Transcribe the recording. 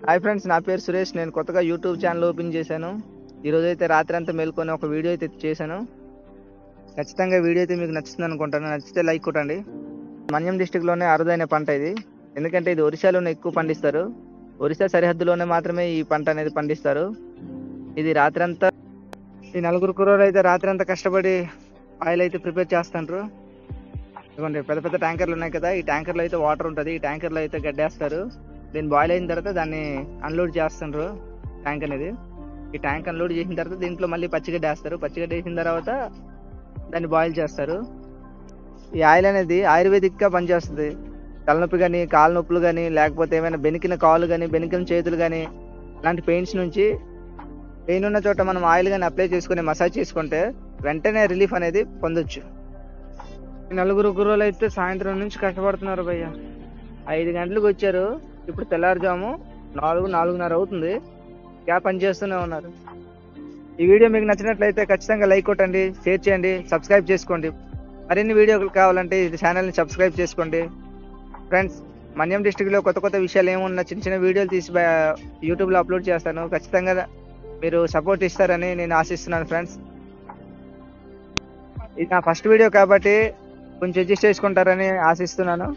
Hi friends, నా పేరు సురేష్. నేను కొత్తగా యూట్యూబ్ ఛానల్ ఓపెన్ చేశాను. ఈరోజు అయితే రాత్రి అంతా మేల్కొని ఒక వీడియో అయితే చేశాను. ఖచ్చితంగా వీడియో అయితే మీకు నచ్చుతుంది అనుకుంటాను. నచ్చితే లైక్ కొట్టండి. మన్యం డిస్టిక్లోనే అరుదైన పంట ఇది. ఎందుకంటే ఇది ఒరిస్సాలోనే ఎక్కువ పండిస్తారు. ఒరిస్సా సరిహద్దులోనే మాత్రమే ఈ పంట అనేది పండిస్తారు. ఇది రాత్రంతా ఈ నలుగురు కుర్రోళ్ళు అయితే రాత్రంతా కష్టపడి ఆయిల్ అయితే ప్రిపేర్ చేస్తుంటారు. ఇదిగోండి, పెద్ద పెద్ద ట్యాంకర్లు ఉన్నాయి కదా, ఈ ట్యాంకర్లో అయితే వాటర్ ఉంటుంది. ఈ ట్యాంకర్లో అయితే గడ్డేస్తారు. దీన్ని బాయిల్ అయిన తర్వాత దాన్ని అన్లోడ్ చేస్తుండ్రు. ట్యాంక్ అనేది, ఈ ట్యాంక్ అన్లోడ్ చేసిన తర్వాత దీంట్లో మళ్ళీ పచ్చిగడ్డ వేస్తారు. పచ్చిగడ్డ వేసిన తర్వాత దాన్ని బాయిల్ చేస్తారు. ఈ ఆయిల్ అనేది ఆయుర్వేదిక్గా పనిచేస్తుంది. తలనొప్పి కానీ, కాళ్ళ నొప్పులు కానీ, లేకపోతే ఏమైనా బెనికిన కాళ్ళు కానీ, బెనికిన చేతులు కానీ, అలాంటి పెయిన్స్ నుంచి పెయిన్ ఉన్న చోట మనం ఆయిల్ కానీ అప్లై చేసుకుని మసాజ్ చేసుకుంటే వెంటనే రిలీఫ్ అనేది పొందొచ్చు. ఈ నలుగురు గుర్రోలు అయితే సాయంత్రం నుంచి కష్టపడుతున్నారు భయ్య. 5 గంటలకు వచ్చారు. ఇప్పుడు తెల్లారుజాము 4:30 అవుతుంది. ఇంకా పని చేస్తూనే ఉన్నారు. ఈ వీడియో మీకు నచ్చినట్లయితే ఖచ్చితంగా లైక్ కొట్టండి, షేర్ చేయండి, సబ్స్క్రైబ్ చేసుకోండి. మరిన్ని వీడియోలు కావాలంటే ఈ ఛానల్ని సబ్స్క్రైబ్ చేసుకోండి. ఫ్రెండ్స్, మన్యం డిస్ట్రిక్ట్లో కొత్త కొత్త విషయాలు ఏమున్నా చిన్న చిన్న వీడియోలు తీసి యూట్యూబ్లో అప్లోడ్ చేస్తాను. ఖచ్చితంగా మీరు సపోర్ట్ ఇస్తారని నేను ఆశిస్తున్నాను. ఫ్రెండ్స్, ఇది నా ఫస్ట్ వీడియో కాబట్టి కొంచెం అడ్జస్ట్ చేసుకుంటారని ఆశిస్తున్నాను.